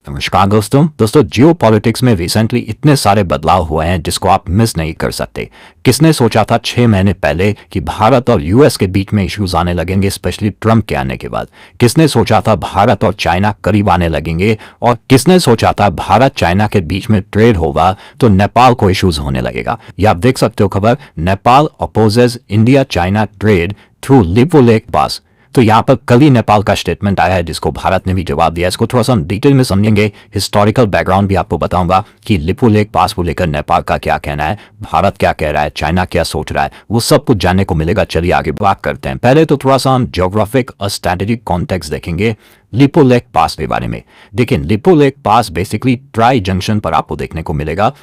नमस्कार दोस्तों जियो पॉलिटिक्स में रिसेंटली इतने सारे बदलाव हुए हैं जिसको आप मिस नहीं कर सकते। किसने सोचा था 6 महीने पहले कि भारत और यूएस के बीच में इश्यूज आने लगेंगे, स्पेशली ट्रम्प के आने के बाद। किसने सोचा था भारत और चाइना करीब आने लगेंगे, और किसने सोचा था भारत चाइना के बीच में ट्रेड होगा तो नेपाल को इश्यूज होने लगेगा। ये आप देख सकते हो खबर, Nepal opposes India China trade through Lipulekh pass. तो यहाँ पर कल ही नेपाल का स्टेटमेंट आया है जिसको भारत ने भी जवाब दिया। इसको थोड़ा सा हम डिटेल में समझेंगे, हिस्टोरिकल बैकग्राउंड भी आपको बताऊंगा कि लिपो लेक पास को लेकर नेपाल का क्या कहना है, भारत क्या कह रहा है, चाइना क्या सोच रहा है, वो सब कुछ जानने को मिलेगा। चलिए आगे बात करते हैं। पहले तो थोड़ा सा हम ज्योग्राफिक और स्ट्रेटेजिक कॉन्टेक्स्ट देखेंगे लिपो लेक पास के बारे में। देखिए लिपो लेक पास बेसिकली ट्राई जंक्शन पर आपको देखने को मिलेगा,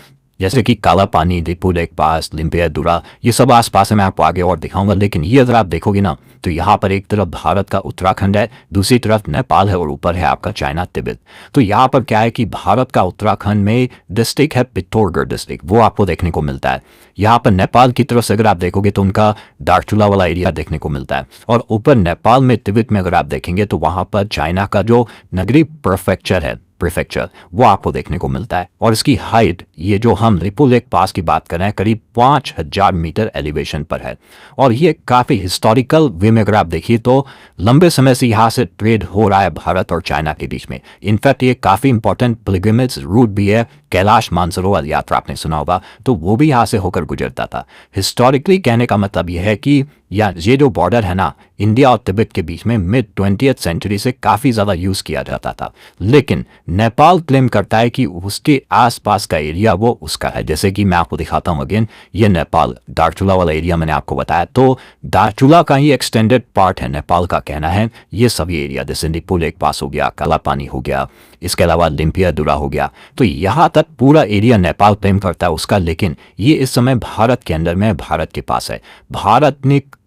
जैसे कि काला पानी, लिपो लेक पास, लिम्पियादुरा, ये सब आसपास है। मैं आपको आगे और दिखाऊंगा, लेकिन ये अगर आप देखोगे ना तो यहाँ पर एक तरफ भारत का उत्तराखंड है, दूसरी तरफ नेपाल है और ऊपर है आपका चाइना तिब्बत। तो यहाँ पर क्या है कि भारत का उत्तराखंड में डिस्ट्रिक्ट है पिथौरागढ़ डिस्ट्रिक्ट, वो आपको देखने को मिलता है। यहाँ पर नेपाल की तरफ से अगर आप देखोगे तो उनका दार्चुला वाला एरिया देखने को मिलता है, और ऊपर नेपाल में तिब्बत में अगर आप देखेंगे तो वहाँ पर चाइना का जो नगरी प्रीफेक्चर वो आपको देखने को मिलता है। और इसकी हाइट, ये जो हम लिपो लेक पास की बात कर रहे हैं, करीब 5000 मीटर एलिवेशन पर है। और ये काफ़ी हिस्टोरिकल वे में अगर आप देखिए तो लंबे समय से यहाँ से ट्रेड हो रहा है भारत और चाइना के बीच में। इनफैक्ट ये काफ़ी इंपॉर्टेंट पिलग्रिमेज रूट भी है। कैलाश मानसरोवर यात्रा आपने सुना होगा, तो वो भी यहाँ से होकर गुजरता था। हिस्टोरिकली कहने का मतलब यह है कि ये जो बॉर्डर है ना इंडिया और तिब्बत के बीच में, मिड 20th सेंचुरी से काफ़ी ज़्यादा यूज़ किया जाता था। लेकिन नेपाल क्लेम करता है कि उसके आसपास का एरिया वो उसका है। जैसे कि मैं आपको दिखाता हूँ अगेन, ये नेपाल दार्चुला वाला एरिया मैंने आपको बताया, तो दार्चुला का ही एक्सटेंडेड पार्ट है, नेपाल का कहना है। ये सभी एरिया जैसे लिपो लेक पास हो गया, काला पानी हो गया, इसके अलावा लिम्पियादुरा हो गया, तो यहाँ तक पूरा एरिया नेपाल क्लेम करता है उसका। लेकिन ये इस समय भारत के अंडर में, भारत के पास है।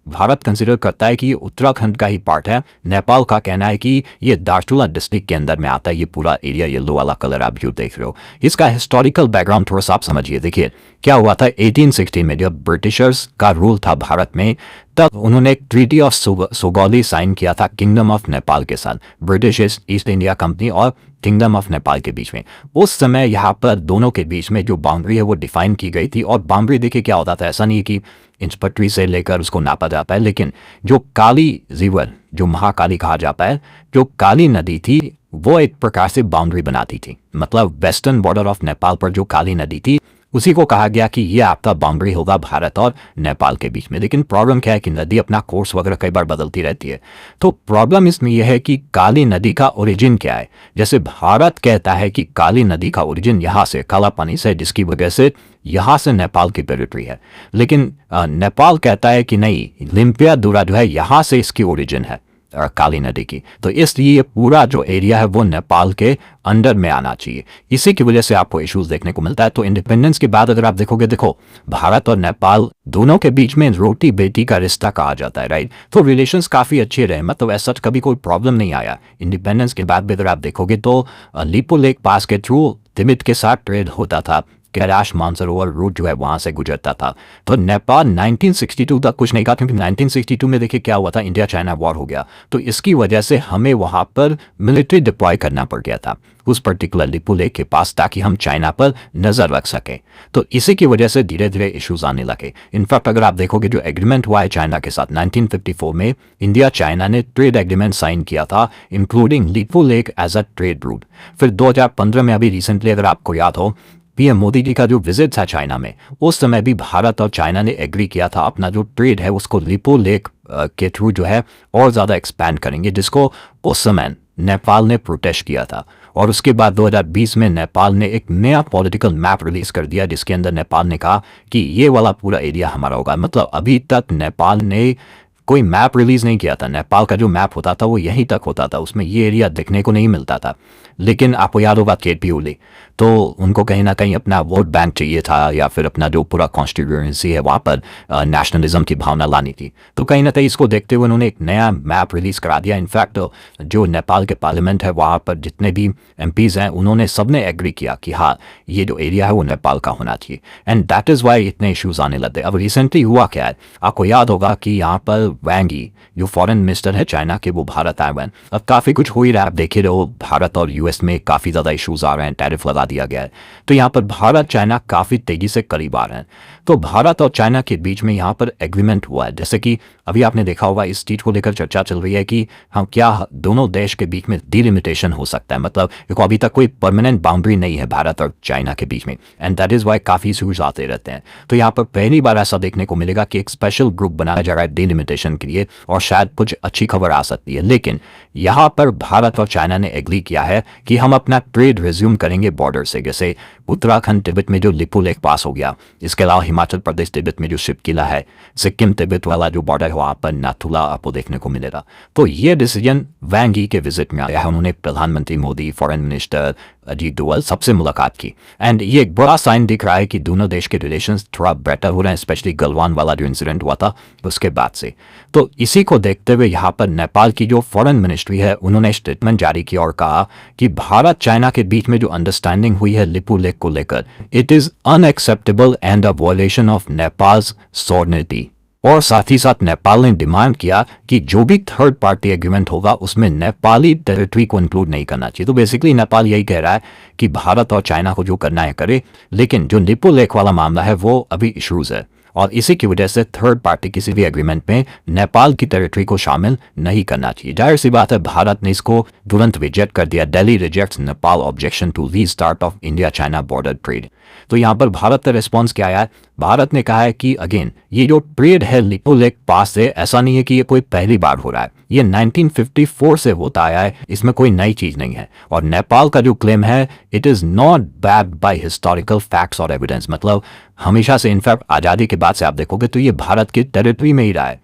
भारत कंसिडर करता है कि ये उत्तराखंड का ही पार्ट है। नेपाल का कहना है कि ये दार्चुला डिस्ट्रिक्ट के अंदर में आता है। ये पूरा एरिया येलो वाला कलर आप जो देख रहे हो, इसका हिस्टोरिकल बैकग्राउंड थोड़ा सा आप समझिए। देखिए क्या हुआ था 1860 में, जब ब्रिटिशर्स का रूल था भारत में, तब उन्होंने एक ट्रीटी ऑफ सोगौली साइन किया था किंगडम ऑफ नेपाल के साथ, ब्रिटिश ईस्ट इंडिया कंपनी और किंगडम ऑफ नेपाल के बीच में। उस समय यहाँ पर दोनों के बीच में जो बाउंड्री है वो डिफाइन की गई थी। और बाउंड्री देखिए क्या होता था, ऐसा नहीं है कि इंच पटरी से लेकर उसको नापा जाता है, लेकिन जो काली रिवर, जो महाकाली कहा जाता है, जो काली नदी थी, वो एक प्रकार से बाउंड्री बनाती थी। मतलब वेस्टर्न बॉर्डर ऑफ नेपाल पर जो काली नदी थी, उसी को कहा गया कि ये आपका बाउंड्री होगा भारत और नेपाल के बीच में। लेकिन प्रॉब्लम क्या है कि नदी अपना कोर्स वगैरह कई बार बदलती रहती है। तो प्रॉब्लम इसमें यह है कि काली नदी का ओरिजिन क्या है। जैसे भारत कहता है कि काली नदी का ओरिजिन यहाँ से काला पानी से, जिसकी वजह से यहाँ से नेपाल की टेरिटरी है। लेकिन नेपाल कहता है कि नहीं, लिम्पियादुरा जो है यहाँ से इसकी ओरिजिन है काली नदी की। तो इसलिए पूरा जो एरिया है वो नेपाल के अंडर में आना चाहिए। इसी की वजह से आपको इश्यूज देखने को मिलता है। तो इंडिपेंडेंस के बाद अगर आप देखोगे, देखो भारत और नेपाल दोनों के बीच में रोटी बेटी का रिश्ता कहा जाता है, राइट। तो रिलेशंस काफ़ी अच्छे रहे, मतलब ऐसा कभी कोई प्रॉब्लम नहीं आया। इंडिपेंडेंस के बाद भी अगर आप देखोगे तो लिपो लेक पास के थ्रू तिब्बत के साथ ट्रेड होता था। कैलाश मानसरोवर रूट जो है वहां से गुजरता था। तो नेपाल 1962 तक कुछ नहीं कहा, क्योंकि 1962 में देखिए क्या हुआ था, इंडिया चाइना वॉर हो गया। तो इसकी वजह से हमें वहां पर मिलिट्री डिप्लॉय करना पड़ गया था उस पर्टिकुलर लिपो लेक के पास, ताकि हम चाइना पर नजर रख सकें। तो इसी की वजह से धीरे धीरे इश्यूज आने लगे। इनफैक्ट अगर आप देखोगे जो एग्रीमेंट हुआ है चाइना के साथ 1954 में, इंडिया चाइना ने ट्रेड एग्रीमेंट साइन किया था, including Lipulekh as a trade route. फिर 2015 में अभी रिसेंटली अगर आपको याद हो, पीएम मोदी जी का जो विजिट था चाइना में, उस समय भी भारत और चाइना ने एग्री किया था अपना जो ट्रेड है उसको लिपो लेक के थ्रू जो है और ज़्यादा एक्सपैंड करेंगे, जिसको उस समय नेपाल ने प्रोटेस्ट किया था। और उसके बाद 2020 में नेपाल ने एक नया पॉलिटिकल मैप रिलीज कर दिया, जिसके अंदर नेपाल ने कहा कि ये वाला पूरा एरिया हमारा होगा। मतलब अभी तक नेपाल ने कोई मैप रिलीज नहीं किया था। नेपाल का जो मैप होता था वो यहीं तक होता था, उसमें ये एरिया देखने को नहीं मिलता था। लेकिन आपको याद होगा केपी ओली, तो उनको कहीं ना कहीं अपना वोट बैंक चाहिए था, या फिर अपना जो पूरा कॉन्स्टिट्यूएंसी है वहाँ पर नेशनलिज्म की भावना लानी थी। तो कहीं ना कहीं इसको देखते हुए उन्होंने एक नया मैप रिलीज करा दिया। इनफैक्ट जो नेपाल के पार्लियामेंट है वहाँ पर जितने भी एमपीज हैं, उन्होंने सबने एग्री किया कि हाँ ये जो एरिया है वो नेपाल का होना चाहिए। एंड दैट इज़ वाई इतने इश्यूज आने लगे। अब रिसेंटली हुआ क्या है, आपको याद होगा कि यहाँ पर वैंग यी जो फॉरेन मिनिस्टर है चाइना के, वो भारत आए हुए हैं। अब काफ़ी कुछ हो ही रहा है, आप देखे रहो भारत और यूएस में काफ़ी ज़्यादा इश्यूज आ रहे हैं, टैरिफ लगा दिया गया है। तो यहाँ पर भारत चाइना काफ़ी तेज़ी से करीब आ रहे हैं। तो भारत और चाइना के बीच में यहाँ पर एग्रीमेंट हुआ है, जैसे कि अभी आपने देखा होगा इस चीज़ को लेकर चर्चा चल रही है कि हम क्या दोनों देश के बीच में डिलिमिटेशन हो सकता है, मतलब देखो अभी तक कोई परमानेंट बाउंड्री नहीं है भारत और चाइना के बीच में, एंड दैट इज़ वाई काफ़ी इश्यूज आते रहते हैं। तो यहाँ पर पहली बार ऐसा देखने को मिलेगा कि एक स्पेशल ग्रुप बनाया जा रहा है डिलिमिटेशन के लिए, और शायद कुछ अच्छी खबर आ सकती है। लेकिन यहाँ पर भारत और चाइना ने एग्री किया है कि हम अपना ट्रेड रिज्यूम करेंगे बॉर्डर से, जैसे उत्तराखंड तिब्बत में जो लिपू लेक पास हो गया, इसके अलावा हिमाचल प्रदेश तिब्बत में जो शिव किला है, सिक्किम तिब्बत वाला जो बॉर्डर है वहाँ पर नाथुला आपको देखने को मिलेगा। तो ये डिसीजन वैंग यी के विजिट में आया है। उन्होंने प्रधानमंत्री मोदी, फॉरेन मिनिस्टर अजीत डोवाल सबसे मुलाकात की, एंड ये एक बड़ा साइन दिख रहा है कि दोनों देश के रिलेशंस थोड़ा बेटर हो रहे हैं, स्पेशली गलवान वाला जो इंसिडेंट हुआ था उसके बाद से। तो इसी को देखते हुए यहाँ पर नेपाल की जो फॉरेन मिनिस्ट्री है उन्होंने स्टेटमेंट जारी किया और कहा कि भारत चाइना के बीच में जो अंडरस्टैंडिंग हुई है लिपू लेक को लेकर, it is unacceptable and a violation of Nepals sovereignty. और साथ ही साथ नेपाल ने डिमांड किया कि जो भी थर्ड पार्टी एग्रीमेंट होगा उसमें नेपाली टेरिटरी को इंक्लूड नहीं करना चाहिए। तो बेसिकली नेपाल यही कह रहा है कि भारत और चाइना को जो करना है करे, लेकिन जो लिपू लेक वाला मामला है वो अभी इश्यूज है, और इसी की वजह से थर्ड पार्टी किसी भी एग्रीमेंट में नेपाल की टेरिटरी को शामिल नहीं करना चाहिए। जाहिर सी बात है भारत ने इसको तुरंत रिजेक्ट कर दिया। Delhi rejects Nepal objection to restart of India China border trade. तो यहाँ पर भारत का रिस्पॉन्स क्या आया है? भारत ने कहा है कि अगेन ये जो ट्रेड है लिपू लेक पास से, ऐसा नहीं है कि ये कोई पहली बार हो रहा है, ये 1954 से होता आया है, इसमें कोई नई चीज नहीं है। और नेपाल का जो क्लेम है it is not backed by historical facts और एविडेंस, मतलब हमेशा से, इनफैक्ट आज़ादी के बाद से आप देखोगे तो ये भारत की टेरिटरी में ही रहा है।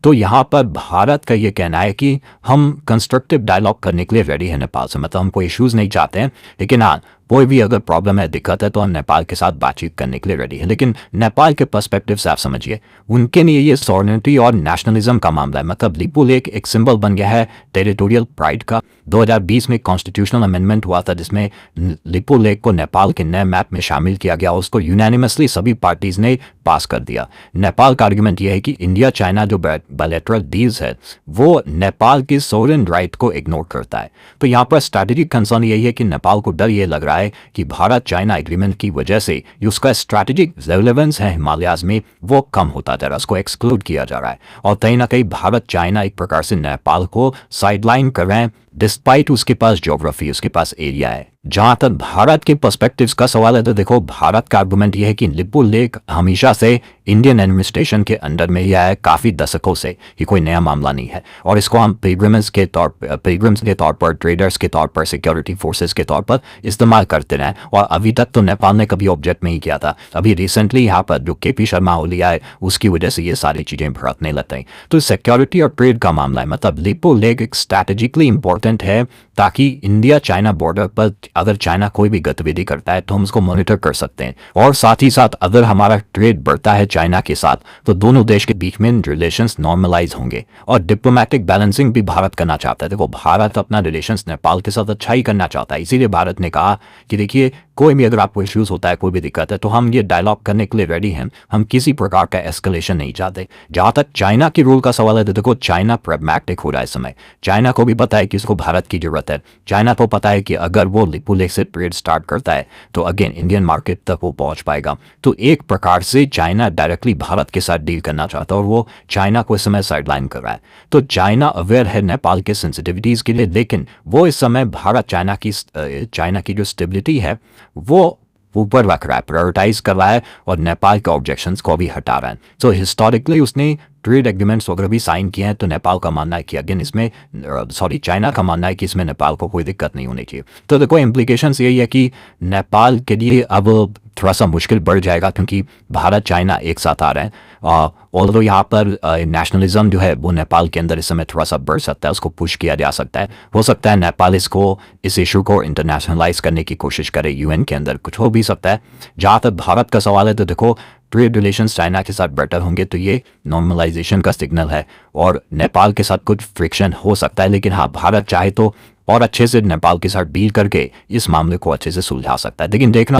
तो यहाँ पर भारत का ये कहना है कि हम कंस्ट्रक्टिव डायलॉग करने के लिए रेडी है नेपाल से, मतलब हम कोई इश्यूज नहीं चाहते हैं, लेकिन हाँ कोई भी अगर प्रॉब्लम है, दिक्कत है, तो हम नेपाल के साथ बातचीत करने के लिए रेडी है। लेकिन नेपाल के पर्सपेक्टिव से आप समझिए, उनके लिए ये सॉवरेनिटी और नेशनलिज्म का मामला है, मतलब लिपू लेक एक सिंबल बन गया है टेरिटोरियल प्राइड का। 2020 में कॉन्स्टिट्यूशनल अमेंडमेंट हुआ था जिसमें लिपू लेक को नेपाल के नए मैप में शामिल किया गया, उसको यूनानिमसली सभी पार्टीज ने पास कर दिया। नेपाल का आर्ग्यूमेंट यह है कि इंडिया चाइना जो बायलैटरल डील्स है वो नेपाल की सोवरेन राइट को इग्नोर करता है। तो यहाँ पर स्ट्रैटेजिक कंसर्न यही है कि नेपाल को डर ये लग रहा है कि भारत चाइना एग्रीमेंट की वजह से उसका स्ट्रैटेजिक रेलेवेंस है हिमालयाज में वो कम होता जा रहा है, उसको एक्सक्लूड किया जा रहा है, और कहीं ना कहीं भारत चाइना एक प्रकार से नेपाल को साइडलाइन कर रहे हैं, डिस्पाइट उसके पास ज्योग्राफी, उसके पास एरिया है। जहां तक भारत के पर्सपेक्टिव्स का सवाल है तो देखो भारत का आर्गुमेंट यह है कि लिपू लेक हमेशा से इंडियन एडमिनिस्ट्रेशन के अंडर में ही है, काफ़ी दशकों से, ये कोई नया मामला नहीं है, और इसको हम पिलग्रिम्स के तौर पर, ट्रेडर्स के तौर पर, सिक्योरिटी फोर्सेस के तौर पर इस्तेमाल करते रहे, और अभी तक तो नेपाल ने कभी ऑब्जेक्ट नहीं किया था। अभी रिसेंटली यहाँ पर जो केपी शर्मा ओली आए उसकी वजह से ये सारी चीज़ें भड़कने लगती हैं। तो सिक्योरिटी और ट्रेड का मामला है, मतलब लिपू लेक एक स्ट्रैटेजिकली इंपॉर्टेंट है ताकि इंडिया चाइना बॉर्डर पर अगर चाइना कोई भी गतिविधि करता है तो हम उसको मॉनिटर कर सकते हैं, और साथ ही साथ अगर हमारा ट्रेड बढ़ता है चाइना के साथ तो दोनों देश के बीच में रिलेशंस नॉर्मलाइज होंगे, और डिप्लोमेटिक बैलेंसिंग भी भारत करना चाहता है। देखो भारत अपना रिलेशंस नेपाल के साथ अच्छा ही करना चाहता है, इसीलिए भारत ने कहा कि देखिए कोई भी अगर आपको इश्यूज होता है, कोई भी दिक्कत है, तो हम ये डायलॉग करने के लिए रेडी हैं, हम किसी प्रकार का एस्केलेशन नहीं चाहते। जहाँ तक चाइना की रूल का सवाल है तो देखो चाइना प्रैग्मैटिक हो रहा है इस समय, चाइना को भी पता है कि इसको भारत की जरूरत है, चाइना को पता है कि अगर वो लिपू लेक से ट्रेड स्टार्ट करता है तो अगेन इंडियन मार्केट तक वो पहुंच पाएगा। तो एक प्रकार से चाइना डायरेक्टली भारत के साथ डील करना चाहता है, और वो चाइना को इस समय साइडलाइन कर रहा है। तो चाइना अवेयर है नेपाल के सेंसिटिविटीज के लिए, लेकिन वो इस समय भारत चाइना की जो स्टेबिलिटी है वो ऊपर रख रहा है, प्रायोरिटाइज कर रहा है, और नेपाल के ऑब्जेक्शंस को भी हटा रहा है। तो हिस्टोरिकली उसने ट्रेड एग्रीमेंट्स वगैरह भी साइन किए हैं, तो नेपाल का मानना है कि अगेन इसमें चाइना का मानना है कि इसमें नेपाल को कोई दिक्कत नहीं होनी चाहिए। तो देखो इम्प्लीकेशंस यही है कि नेपाल के लिए अब थोड़ा सा मुश्किल बढ़ जाएगा, क्योंकि भारत चाइना एक साथ आ रहे हैं, और यहाँ पर नेशनलिज्म जो है वो नेपाल के अंदर इस समय थोड़ा सा बढ़ सकता है, उसको पुश किया जा सकता है। हो सकता है नेपाल इस इशू को इंटरनेशनलाइज करने की कोशिश करे यूएन के अंदर, कुछ हो भी सकता है। जहाँ तक भारत का सवाल है तो देखो ट्रेड रिलेशंस चाइना के साथ बेटर होंगे तो ये नॉर्मलाइजेशन का सिग्नल है, और नेपाल के साथ कुछ फ्रिक्शन हो सकता है, लेकिन हाँ भारत चाहे तो और अच्छे से नेपाल के साथ डील करके इस मामले को अच्छे से सुलझा सकता है। लेकिन देखना